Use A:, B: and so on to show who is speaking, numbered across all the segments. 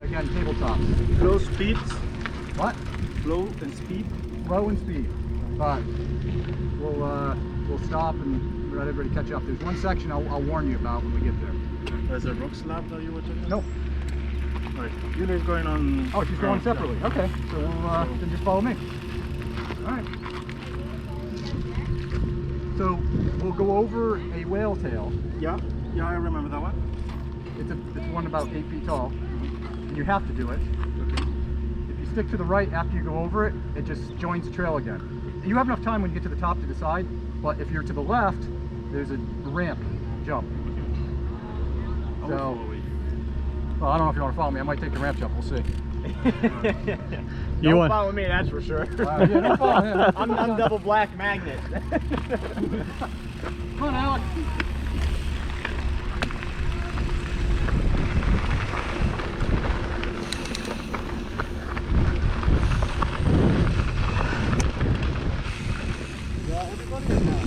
A: Again, tabletops.
B: Flow speeds.
A: What?
B: Flow and speed.
A: Flow and speed. But we'll stop and let everybody catch up. There's one section I'll warn you about when we get there.
B: There's a rock slab that you were talking about?
A: Nope.
B: Right. Julia's going on.
A: Oh, she's going separately.
B: Yeah.
A: Okay. So we'll then just follow me. All right. So we'll go over a whale tail.
B: Yeah, I remember that one.
A: It's one about 8 feet tall. And you have to do it. If you stick to the right after you go over it, it just joins the trail again. You have enough time when you get to the top to decide, but if you're to the left, there's a ramp jump. So, well, I don't know if you want to follow me. I might take the ramp jump. We'll see.
C: Don't follow me, that's for sure.
A: Yeah, don't follow him.
C: I'm double black magnet.
A: Come on, Alex.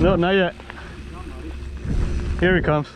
C: No, not yet. Here he comes.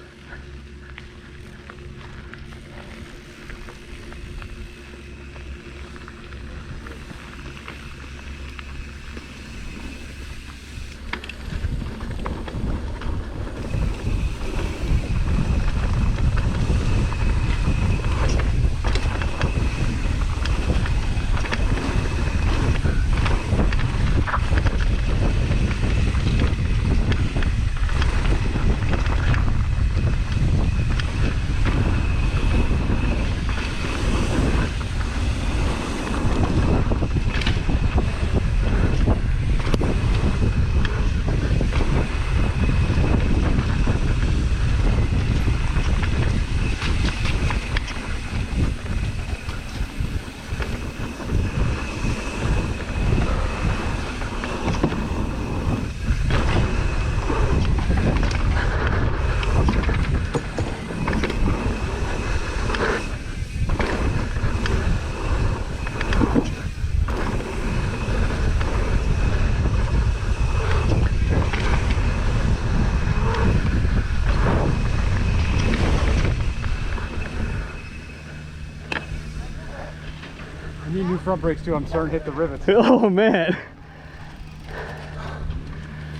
A: I need new front brakes too. I'm starting to hit the rivets.
C: Oh man.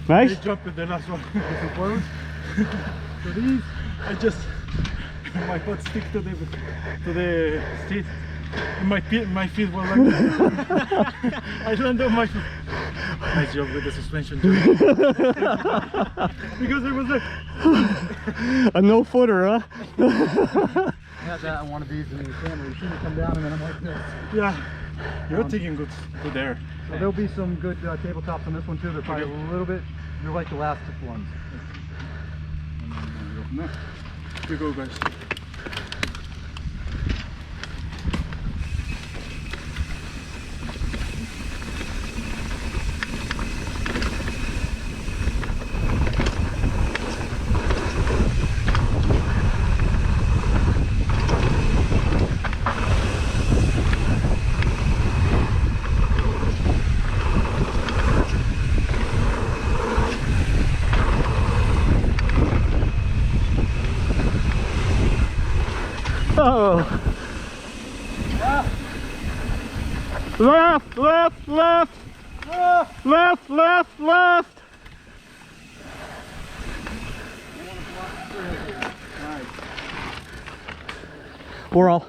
C: Nice.
B: He jumped in the last one.
A: Get some clothes. So these,
B: I just my foot stick to the seat. And my feet were like I landed on my foot. Nice job with the suspension. Because it was like
C: A no footer, huh?
A: I had that on one of these in the camera. You see me come down and then I'm like this.
B: yeah. You're taking good there.
A: So there'll be some good tabletops on this one too. They're probably a little bit, they're like the last ones.
B: No. You go guys.
C: Oh. Left, left, left. Left, left, left. We're all.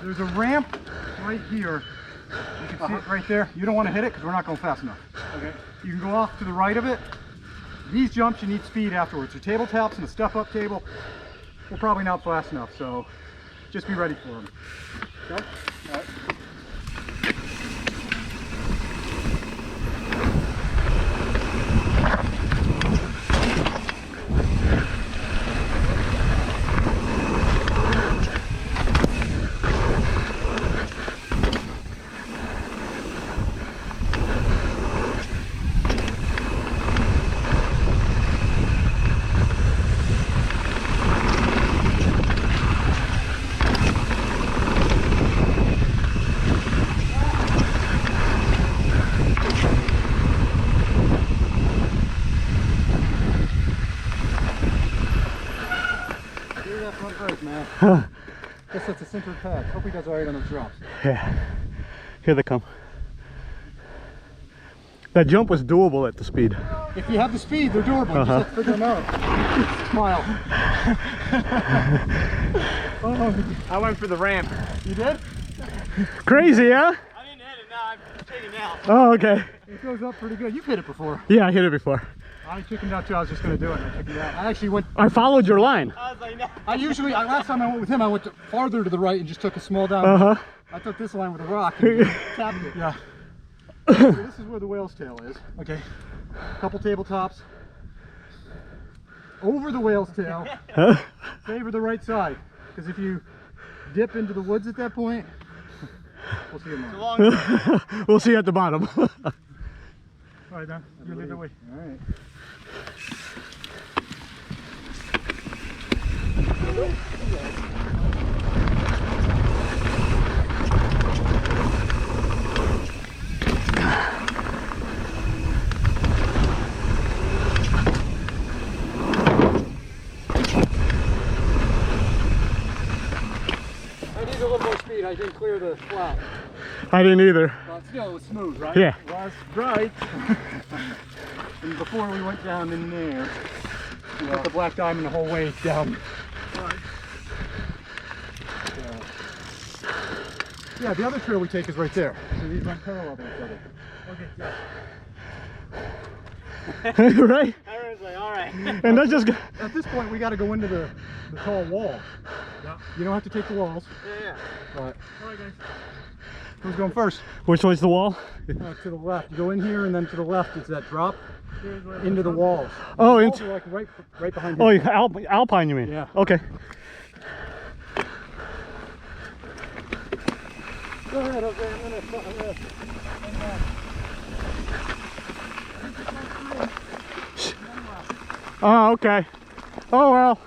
A: There's a ramp right here. You can see it right there. You don't want to hit it because we're not going fast enough.
B: Okay.
A: You can go off to the right of it. These jumps you need speed afterwards. Your tabletops and the stuff up table, we're probably not fast enough, so just be ready for them. Okay? All right. Guess that's a centered path. Hope he does all right on those drops.
C: Yeah. Here they come. That jump was doable at the speed.
A: If you have the speed, they're doable. You just have to figure them out. Smile.
B: I went for the ramp.
A: You did?
C: Crazy, huh?
B: I didn't hit it, now I'm taking out.
C: Oh, okay.
A: It goes up pretty good. You've hit it before.
C: Yeah, I hit it before.
A: I chickened out too. I was just going to do it. And I chickened out. I actually went.
C: I followed your line.
B: I was like, no.
A: Last time I went with him, I went farther to the right and just took a small down.
C: Uh-huh.
A: I took this line with a rock and just tapped it. Yeah. So this is where the whale's tail is. Okay. Couple tabletops. Over the whale's tail.
C: Huh?
A: Favor the right side. Because if you dip into the woods at that point, we'll see you tomorrow.
C: We'll see you at the bottom.
B: All right, then. You lead the way.
A: All right. I need a little more speed. I didn't clear the flat.
C: I didn't either.
A: But still, it was smooth, right?
C: Yeah.
B: It was bright. And before we went down in there,
A: You got the black diamond the whole way down. Yeah, the other trail we take is right there. So these run parallel to each other.
B: okay, yeah.
C: Right?
B: I was like, all right.
C: And that's just...
A: At this point, we got to go into the tall wall.
B: Yeah.
A: You don't have to take the walls,
B: Yeah.
A: but
B: All right, guys.
A: who's going first?
C: Which way's the wall?
A: To the left. You go in here, and then to the left is that drop
B: Here's where
A: into the walls.
C: Oh,
A: The walls
C: into...
A: are like right behind
C: Oh,
A: you.
C: Alpine you mean?
A: Yeah.
C: Okay.
A: Go ahead, okay, I'm gonna
C: Oh, okay. Oh, well.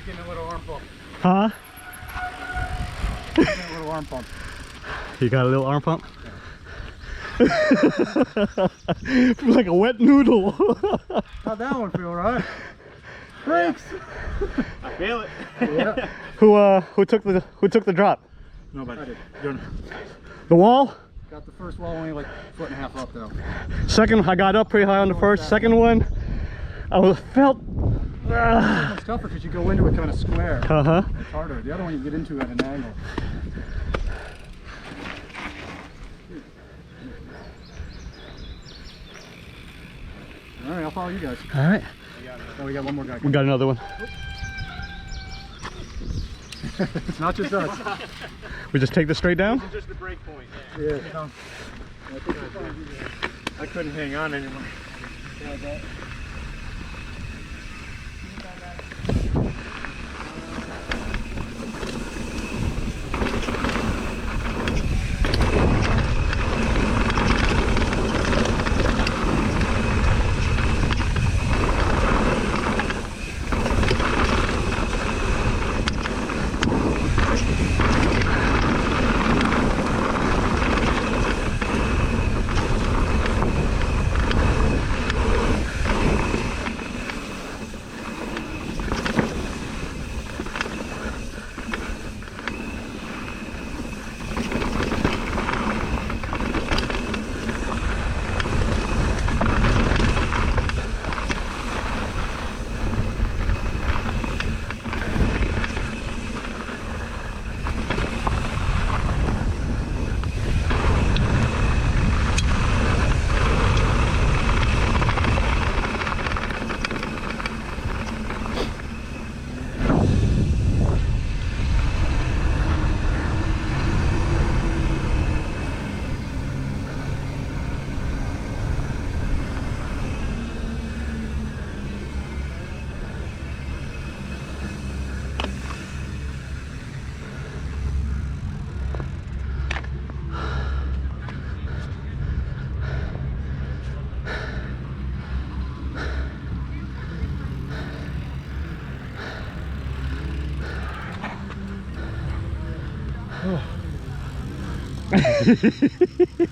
A: Getting a little arm pump.
C: Huh?
A: Getting a little arm pump.
C: You got a little arm pump? Like a wet noodle.
A: How'd that one feel, right? Thanks.
B: I feel it.
A: Yeah.
C: Who took the drop?
B: Nobody.
C: The wall?
A: Got the first wall only like a foot and a half up though.
C: Second, I got up pretty high on the first. Second one, felt.
A: It's tougher because you go into it kind of square.
C: Uh-huh.
A: It's harder. The other one you get into at an angle. All right, I'll follow you guys.
C: All right.
A: Oh, we got one more guy.
C: We got another one.
A: It's not just us.
C: We just take this straight down?
B: Just the break point.
A: Yeah.
B: I couldn't hang on anymore.